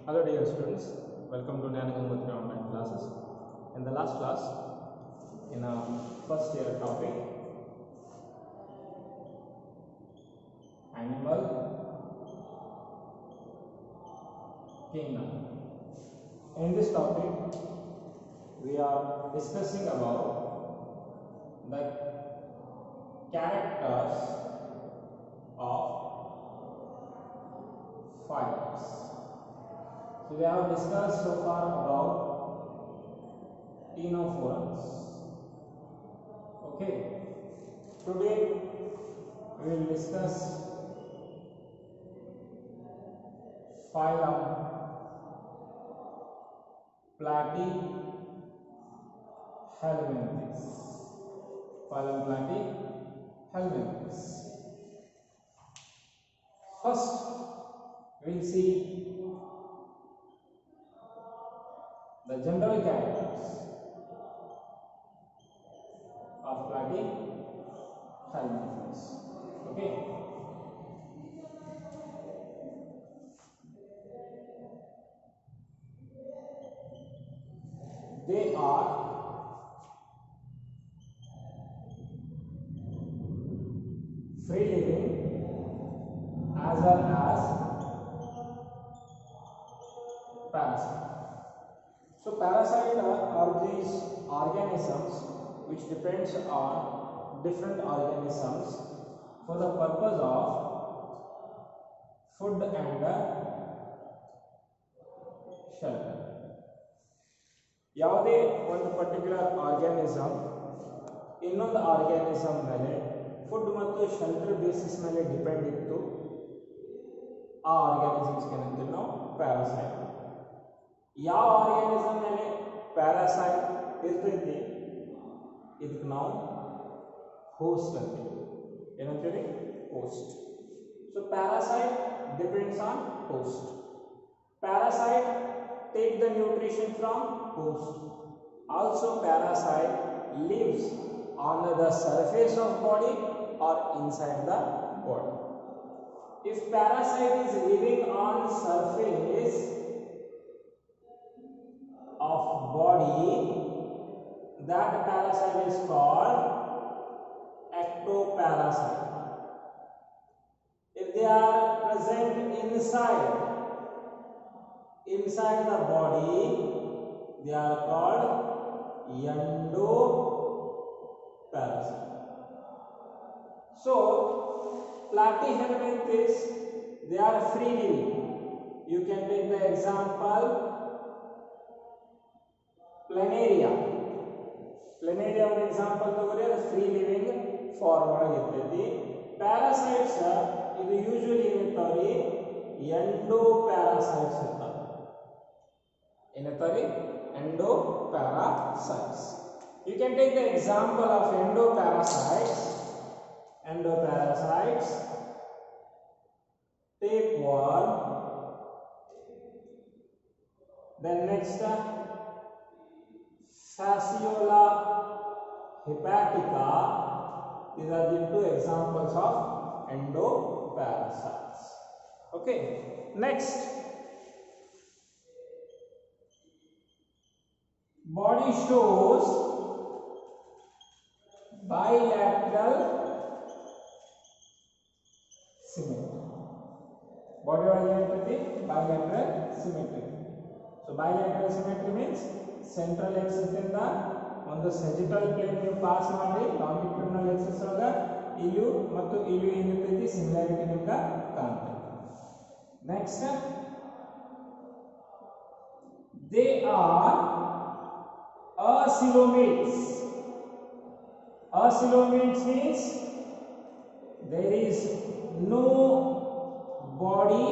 Hello dear students, welcome to Nanagangatri online classes. In the last class, in our first year topic, Animal Kingdom. In this topic, we are discussing about the characters of phylums. So we have discussed so far about Ctenophorans. Okay. Today we will discuss phylum Platyhelminthes. Phylum Platyhelminthes. First, we will see the general characters of Platyhelminthes. Okay. They are free living as well as parasite. So parasite are these organisms which depends on different organisms for the purpose of food and shelter. ಯಾವುದೇ ಒಂದು particular organism ಇನ್ನೊಂದು organism ಮೇಲೆ food ಮತ್ತು shelter basis ಮೇಲೆ depend ಇತ್ತು, ಆ ಆರ್ಗ್ಯಾನಿಸಮ್ಸ್ಗೆ ಏನಂತೀವಿ ನಾವು ಪ್ಯಾರಾಸೈಟ್. ಯಾವ ಆರ್ಗ್ಯಾನಿಸಮ್ ಮೇಲೆ ಪ್ಯಾರಾಸೈಟ್ ಇರ್ತೈತಿ ಇದಕ್ಕೆ ನಾವು ಹೋಸ್ಟ್ ಅಂತೀವಿ. ಏನಂತೀವಿ? Host. So parasite depends on host. Parasite take the nutrition from host. Also parasite lives on the surface of body or inside the body. If parasite is living on surface of body, that parasite is called ectoparasite. If they are present inside the body, they are called endoparasite. So platyhelminthes, they are free living. You can take the example planaria. Planaria one example togore, free living form ಆಗಿರ್ತೈತಿ. Parasites ಇದು usually ಏನಿರ್ತಾವ್ರಿ ಎಂಡೋಪ್ಯಾರಾಸೈಟ್ಸ್ ಇರ್ತಾವ. Endoparasites. You can take the example of endoparasites. Tapeworm. Then next, Fasciola hepatica. These are the two examples of endoparasites. Okay. Next, body shows bilateral symmetry. Body bilateral symmetry. So bilateral symmetry means central axis ಇಂದ ಒಂದು sagittal plane ನೀವು pass ಮಾಡಿ longitudinal axis ಒಳಗ ಇಲ್ಲೂ ಮತ್ತು ಇಲ್ಲೂ ಏನಿರ್ತೈತಿ similarity ನಿಮಗೆ ಕಾಣ್ತೈತಿ. Next, they are acoelomates. Acoelomates means there is no body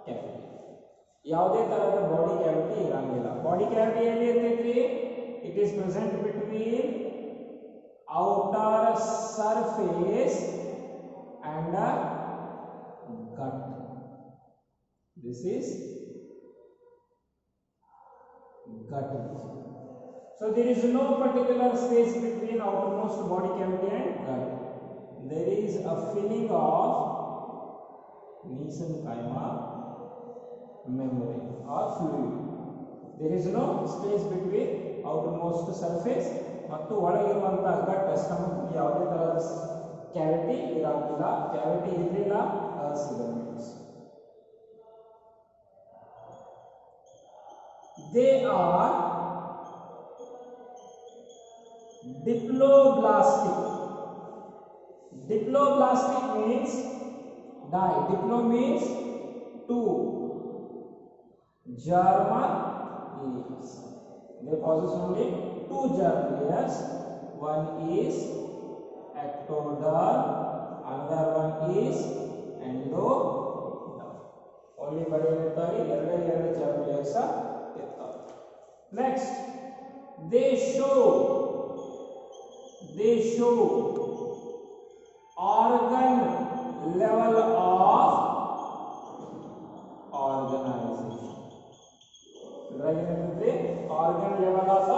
cavity. ಯಾವುದೇ ತರಹದ ಬಾಡಿ ಕ್ಯಾವಿಟಿ ಇರಂಗಿಲ್ಲ. ಬಾಡಿ ಕ್ಯಾವಿಟಿ ಎಲ್ಲಿ ಇರ್ತೈತಿ? It is present between outer surface and gut. This is gut. So there is no particular space between outermost body cavity and gut. There is a filling of mesenchyma memory or fluid. There is no space between outermost surface ಮತ್ತು ಒಳಗಿರುವಂತಹ ಗಟ್ stomach ಯಾವುದೇ ತರಹದ cavity ಇರಲಿಲ್ಲ. Cavity ಇರಲಿಲ್ಲ ಸಿಗಮೆಂಟ್ಸ್. They are diploblastic. Diploblastic means die. Diplo means two. Germ layers. They possess only two germ layers. One is ectoderm, another one is endoderm. Only body ಇರ್ತಾರೆ, ಎರಡು germ layers ಇರ್ತಾರೆ. Next, they show organ level of organization. Organ level of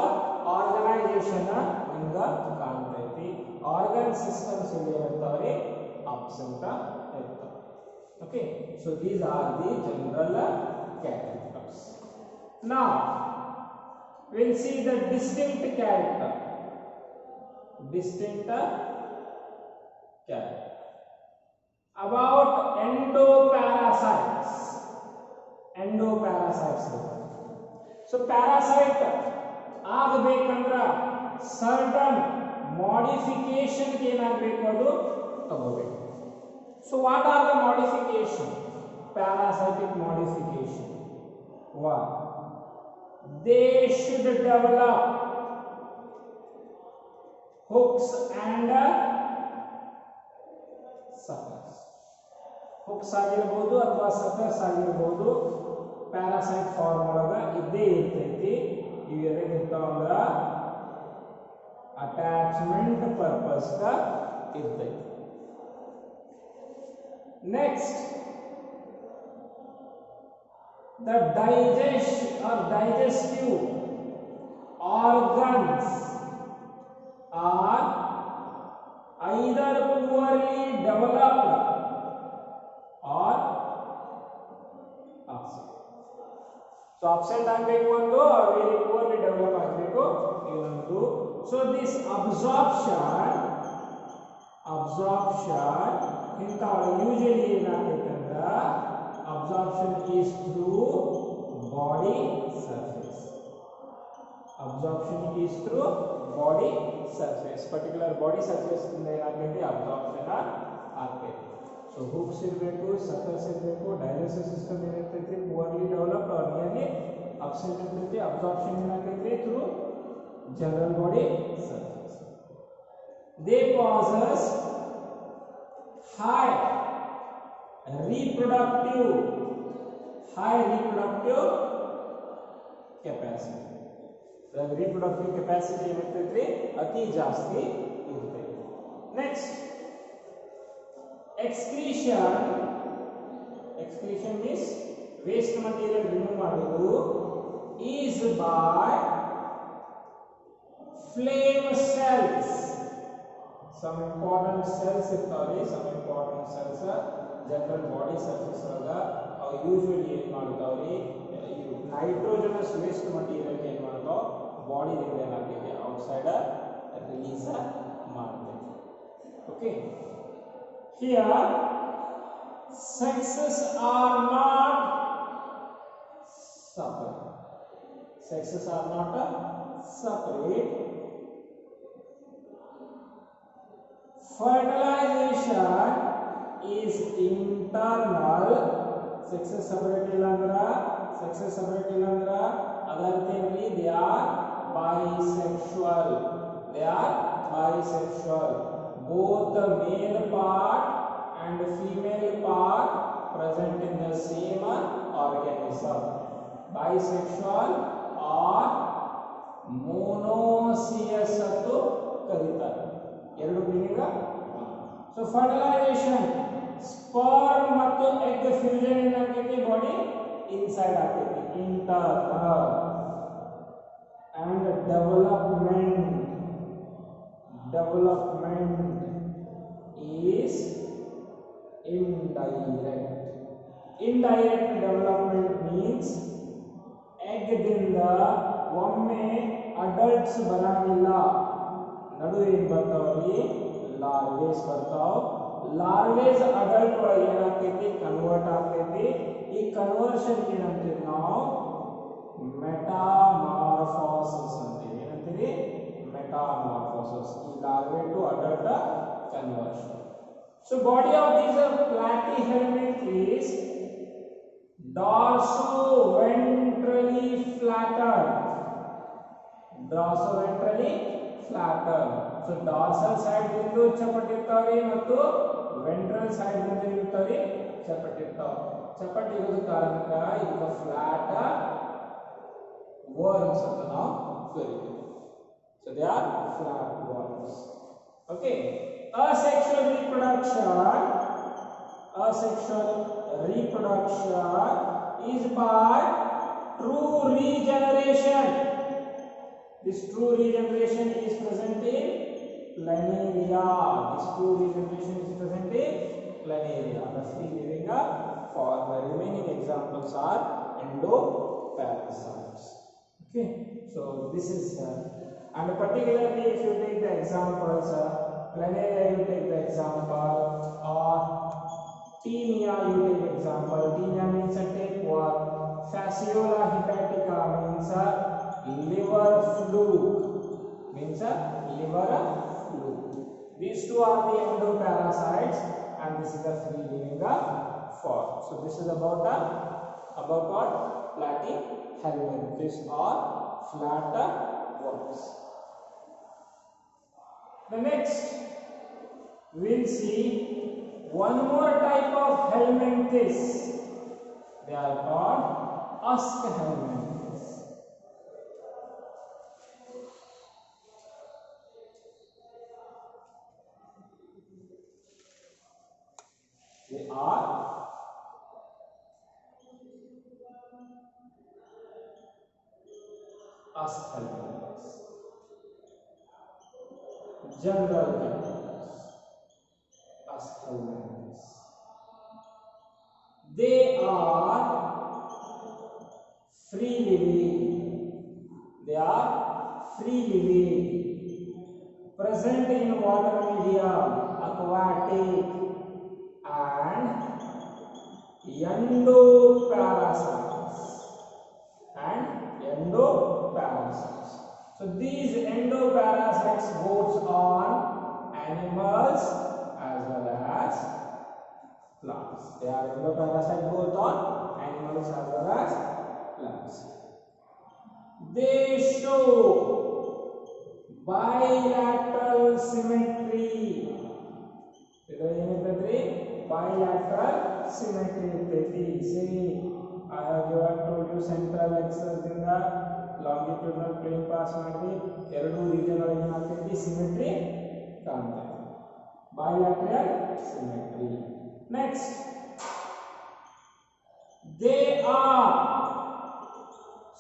organization ನಿಮ್ಗ ಕಾಣ್ತೈತಿ. Organ systems ಇಲ್ಲಿ ಇರ್ತಾವೆ, absent ಇರ್ತಾವೆ. Okay, so these are the general characters. Now we'll see the distinct character. About endoparasites. So parasite ಆಗಬೇಕಂದ್ರ certain modification ಏನಾಗಬೇಕು ಅದು ತಗೋಬೇಕು. So what are the modification? Parasitic modification. One, they should develop hooks and suckers. Hooks ಆಗಿರಬಹುದು ಅಥವಾ suckers ಆಗಿರಬಹುದು, parasite form ಒಳಗ ಇದ್ದೇ ಇರ್ತೈತಿ. ಇವು ಎದಕ್ಕಿರ್ತಾವ ಅಂದ್ರ ಅಟ್ಯಾಚ್ಮೆಂಟ್ ಪರ್ಪಸ್ ಗ ಇರ್ತೈತಿ. Next, the digestive organs are either poorly developed or absent. So absent ಆಗಬೇಕು ಒಂದು, very poorly develop ಆಗಬೇಕು ಇನ್ನೊಂದು. So this absorption ಇಂಥವು ಯೂಶಲಿ ಏನಾಗ್ತೈತೆ ಅಂದ್ರೆ absorption is through body surface. Particular body surface ಇಂದ ಏನಾಗ್ತೈತಿ absorption ಆಗ್ತೈತಿ. So hooks ಇರಬೇಕು, suckers ಇರಬೇಕು, digestive system ಏನಿರ್ತೈತಿ poorly developed or nearly absent ಇರ್ತೈತಿ. absorption ಏನಾಗ್ತೈತಿ through general body surface. They possess high reproductive capacity. The reproductive capacity ಏನಿರ್ತೈತಿ ಅತಿ ಜಾಸ್ತಿ ಇರ್ತೈತಿ. Next, excretion means waste material remove ಮಾಡೋದು is by flame cells. Some important cells ಇರ್ತಾವೆ. General body surface ಒಳಗ ಅವು usually ಏನು ಮಾಡ್ತಾವ್ರಿ, ನೈಟ್ರೋಜನಸ್ ವೇಸ್ಟ್ ಮಟೀರಿಯಲ್ ಏನು ಮಾಡ್ತಾವ ಬಾಡಿದಿಂದ ಏನಾಗ್ತೈತಿ ಔಟ್ಸೈಡ್ ರಿಲೀಸ್ ಮಾಡ್ತೈತಿ. Okay, here sexes are not separate. Fertilization is internal. Sexes separate illandra other thing they are bisexual. Both the male part and female part present in the same organism. Bisexual or monoecious atu ಕರೀತಾರೆ. ಎರಡು meaning. So fertilisation, sperm ಮತ್ತು egg fusion ಏನಾಗ್ತೈತಿ body inside ಆಗ್ತೈತಿ, internal. And development is indirect. indirect development means egg ದಿಂದ ಒಮ್ಮೆ adults ಬರಂಗಿಲ್ಲ, ನಡು ಏನ್ ಬರ್ತಾವ್ರಿ ಲಾರ್ವೇಸ್ ಬರ್ತಾವ. ಲಾರ್ವೇಸ್ ಅಡಲ್ಟ್ ಒಳಗೆ ಏನಾಗ್ತೈತಿ ಕನ್ವರ್ಟ್ ಆಗ್ತೈತಿ. ಈ ಕನ್ವರ್ಷನ್ ಏನಂತೀವಿ ನಾವು ಮೆಟಾಮಾರ್ಫೋಸಿಸ್ ಅಂತೀವಿ. ಏನಂತೀವಿ ಮೆಟಾಮಾರ್ಫೋಸಿಸ್. ಈ larva to adult conversion. So body of this platyhelminth is dorso-ventrally flattened. Dorso-ventrally flattened. So dorsal side ದಿಂದು ಚಪ್ಪಟ್ಟಿರ್ತಾವ್ರಿ ಮತ್ತು ವೆಂಟ್ರಲ್ ಸೈಡ್ ದಿಂದು ಇರ್ತಾವ್ರಿ ಚಪ್ಪಟ್ಟಿರ್ತಾವ. ಚಪ್ಪಟ್ಟಿ ಇರೋದ ಕಾರಣಕ್ಕ ಇದಕ್ಕೆ ಫ್ಲಾಟ್ worms ಅಂತ ನಾವು ಕರಿತೀವಿ. So they are flat worms. Okay. Asexual reproduction is by true regeneration. This true regeneration is present in planaria. The free living form. The remaining examples are endoparasites. Okay, so this is and particularly if you take the examples, planaria you take the example, or Taenia you take example. Taenia means a tapeworm. Fasciola hepatica means a liver fluke. These two are the endoparasites, and this is the free living form. So this is about what platyhelminth. These are flat worms. The next we'll see one more type of helminthes. They are called Aschelminthes. They are Aschelminthes. General helminths. Aschelminthes. They are free living, present in water medium, aquatic, and endoparasites. So these endoparasites goes on animals as well as plants. They are endoparasite both on animals as well as plants. They show bilateral symmetry. Bilateral symmetry. See, I have told you central axis in the longitudinal plane pass ಮಾಡಿ ಎರಡು region ಒಳಗೆ ಏನಾಗ್ತೈತಿ symmetry ಕಾಣ್ತೈತಿ. Bilateral symmetry. Next, they are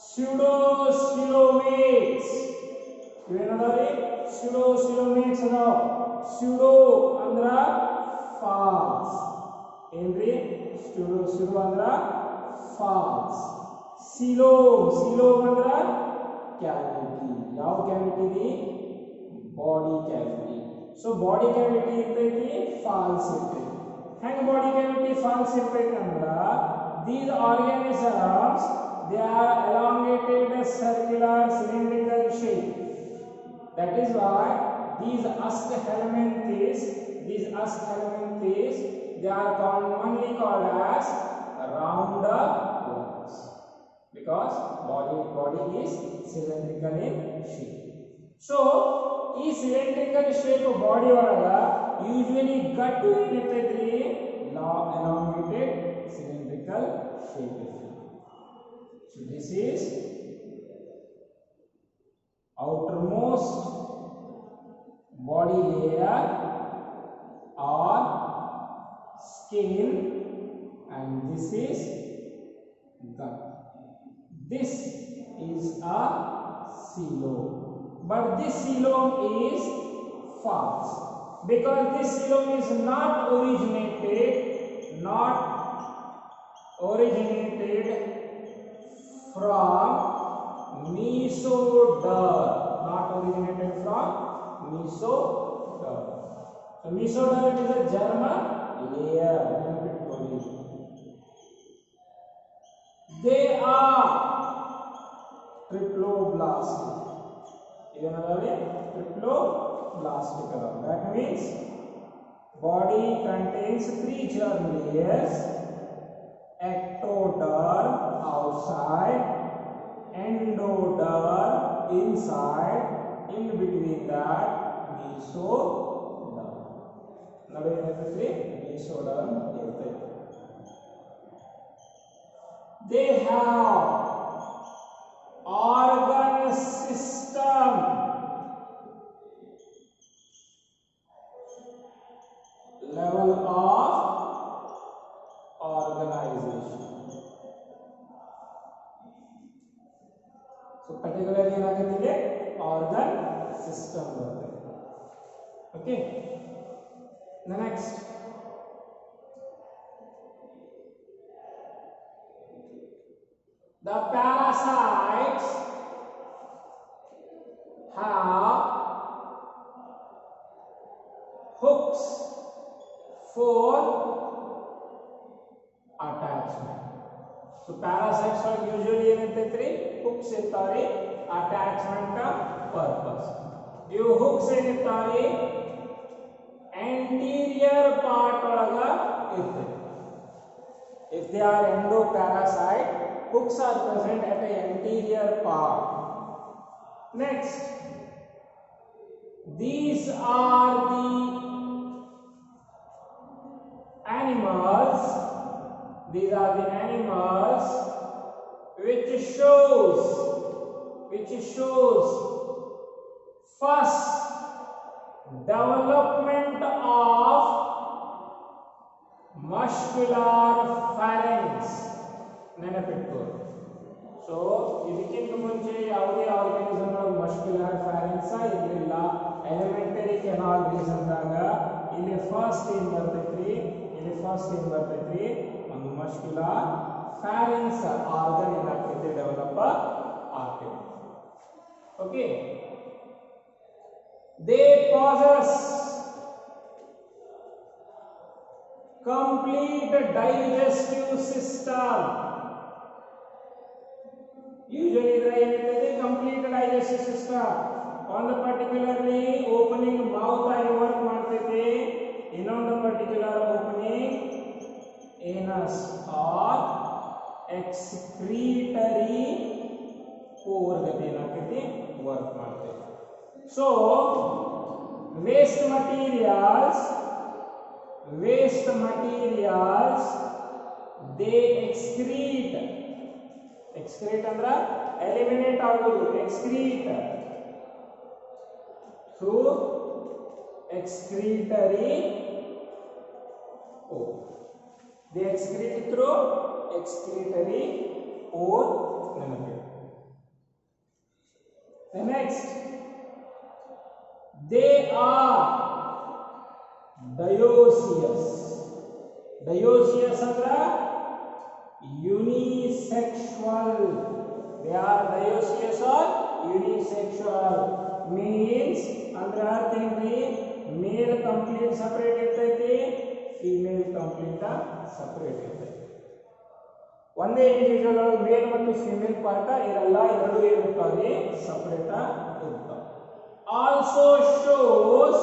pseudocoelomates. ಏನದಾರಿ pseudocoelomates ಅದಾವ. pseudo ಅಂದ್ರ false. ಏನ್ರಿ pseudo ಅಂದ್ರ false. coelom ಅಂದ್ರ cavity. ಯಾವ cavity the body cavity. So body cavity ಇರ್ತೈತಿ false ಇರ್ತೈತಿ. ಹೆಂಗ್ body cavity false ಇರ್ತೈತಿ ಅಂದ್ರ these organisms they are elongated circular cylindrical shape. That is why these Aschelminthes they are commonly called as round worms because body is cylindrical in shape. So ಈ cylindrical shape body ಒಳಗ usually Gattu ಏನಿರ್ತೈತ್ರಿ elongated cylindrical shape. So this is outermost body layer or skin, and this is gut. This is a coelom, but this coelom is false because this coelom is not originated originated from mesoderm, not originated from mesoderm. So mesoderm is a germ layer. They are triploblastic. Triploblastic. That means body contains 3 germ layers: ectoderm outside, endoderm inside, in between that mesoderm. ನಡುವೆ ಏನಿರ್ತೈತಿ mesoderm ಇರ್ತೈತಿ. They have organ system. Level of organization. So particularly ಏನಾಗುತ್ತೆ organ system ಬರುತ್ತೆ. Okay. The next, the parasites have hooks for attachment. So parasites are usually ಏನಂತೈತ್ರಿ hooks ಇರ್ತಾವ್ರಿ attachment purpose. ಇವು hooks ಏನಿರ್ತಾವ್ರಿ anterior part ಒಳಗ ಇರ್ತದೆ. If they are endoparasite, hooks are present at the anterior part. Next, these are the animals. These are the animals which shows first development of muscular pharynx. ನೆನಪಿಟ್ಟು. So ಇದಕ್ಕಿಂತ ಮುಂಚೆ ಯಾವುದೇ organism muscular ಫ್ಯಾರಿಂಕ್ಸ್ ಇರಲಿಲ್ಲ. Elementary canal ರೀಸ್ ಅಂದಾಗ ಇಲ್ಲಿ first ಏನ್ ಬರ್ತೈತ್ರಿ ಒಂದು ಮಸ್ಕ್ಯುಲರ್ ಫ್ಯಾರಿಂಕ್ಸ್ ಆರ್ಗನ್ ಏನಾಗ್ತೈತಿ ಡೆವಲಪ್ ಆಗ್ತೈತಿ. Okay. They possess complete digestive system. Usually there is complete digestive system. On the particularly opening mouth I work ಮಾಡ್ತೈತಿ. ಇನ್ನೊಂದು particular opening anus or excretory pore ಗತಿ ಏನಾಗ್ತೈತಿ ವರ್ಕ್ ಮಾಡ್ತೈತಿ. So waste materials they excrete andra eliminate agudu, excrete through excretory pore. They excrete through excretory pore. The next, they are dioecious. Dioecious andra unisexual. They are dioecious or unisexual. Means andra thingri male complete separate irtೈತಿ, female complete separate irtೈತಿ. ಒಂದೇ individual ಮೇಲ್ ಮತ್ತು female part ಇರಲ್ಲ, ಎರಡು ಇರುತ್ತವೆ separate ಇರುತ್ತವೆ. also shows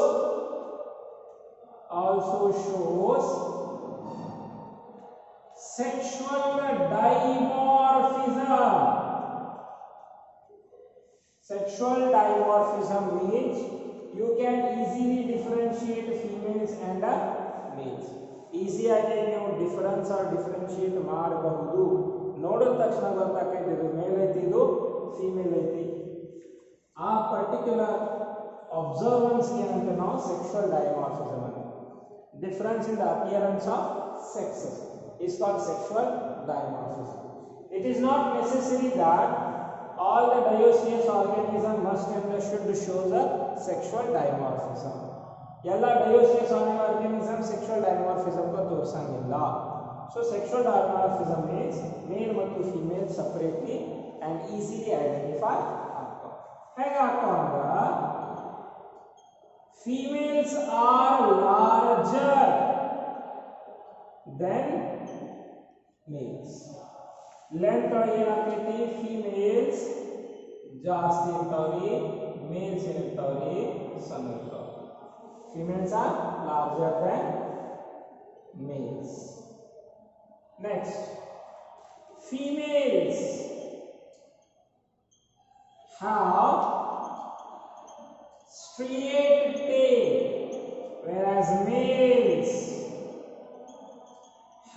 sexual dimorphism. Sexual dimorphism means you can easily differentiate females and males. Easy ಆಗಿ ನೀವು difference R differentiate ಮಾಡಬಹುದು. ನೋಡಿದ ತಕ್ಷಣ ಗೊತ್ತಾಗ್ತೈತೆ ಇದು ಮೇಲ್ ಐತಿ ಇದು ಫೀಮೇಲ್ ಐತಿ. ಆ ಪರ್ಟಿಕ್ಯುಲರ್ ಅಬ್ಸರ್ವೆನ್ಸ್ ಏನಂತ ನಾವು ಸೆಕ್ಷುವಲ್ ಡೈಮಾರ್ಫಿಸಮ್ ಅಂತ. Difference in the appearance of sexes is called sexual dimorphism. It is not necessary that all the dioecious organisms must and should show the sexual dimorphism. ಎಲ್ಲ dioecious organism sexual dimorphism को ತೋರಿಸಂಗಿಲ್ಲ. So sexual dimorphism means male ಮತ್ತು female separately and easily identify ಆಗ್ತಾವ. ಹೇಗೆ ಆಗ್ತಾವ ಅಂದ್ರೆ females are larger than males. Length ಒಳಗೆ ಏನಾಗ್ತೈತಿ females ಜಾಸ್ತಿ ಇರ್ತಾವ್ರಿ, ಮೇಲ್ಸ್ ಏನಿರ್ತಾವ್ರಿ ಸಣ್ಣ ಇರ್ತಾವ. Females are larger than males. Next, females have striated tail, whereas males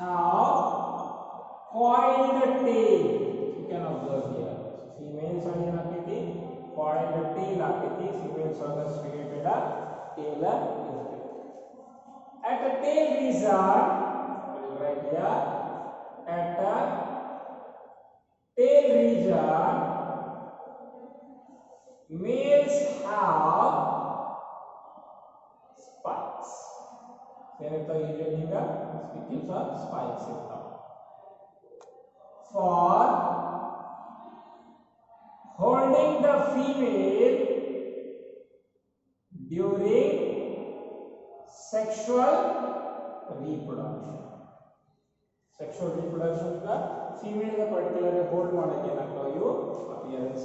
have coiled tail. You can observe here. Females are ಏನಾಗ್ತೈತಿ coiled tail ಆಗ್ತೈತಿ, females are striated tail ಇರ್ತೈತಿ. At the tail region, right here, at the tail region, males have spikes. ಏನಂತ usually ಈಗ species of spikes ಇರ್ತಾವ. For holding the female during sexual reproduction. Sexual reproduction का female का particular hold ಮಾಡಕ್ಕೆ ಏನಾಗ್ತಾವ ಇವು appearance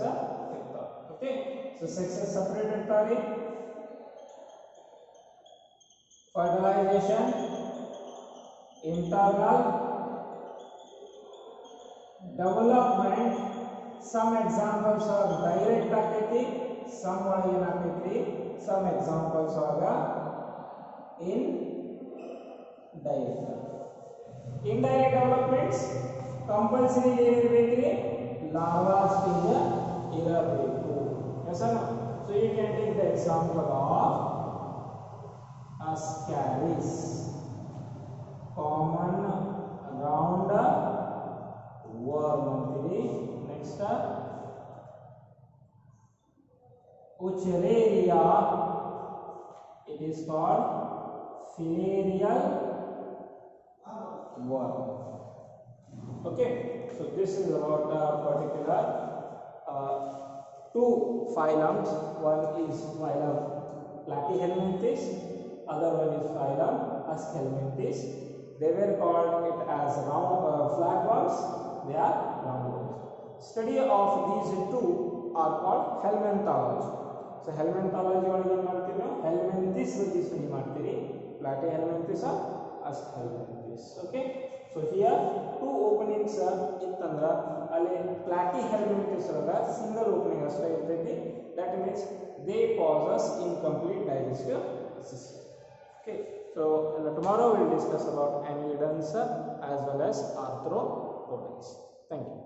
ಇರ್ತಾವ. Okay, so sexes separated ಇರ್ತಾವ್ರಿ. Fertilization, internal development. Some examples are direct ಆಗ್ತೈತಿ, some ಒಳಗೆ ಏನಾಗ್ತೈತಿ, some examples are indirect. Indirect developments compulsory ಏನಿರಬೇಕ್ರಿ, larva stage ಇರಬೇಕು. Yes or no? So you can take the example of Ascaris, common round worm ಅಂತೀವಿ. Next, Ucheraria, it is called filarial worm. Okay, so this is about a particular two phylums. One is phylum Platyhelminthes, other one is phylum Aschelminthes. They were called it as round flatworms. They are roundworms. Study of these two are called helminthology. So helminthology ಒಳಗೆ ಏನು ಮಾಡ್ತೀವಿ ನಾವು helminthes ಬಗ್ಗೆ study ಮಾಡ್ತೀವಿ. Platyhelminthes or Aschelminthes. Okay, so here two openings ಇತ್ತಂದ್ರ ಅಲ್ಲಿ Platyhelminthes ಒಳಗ single opening ಅಷ್ಟೇ ಇರ್ತೈತಿ. That means they possess incomplete digestive system. Okay, so tomorrow we will discuss about annelidans as well as arthropods. Thank you.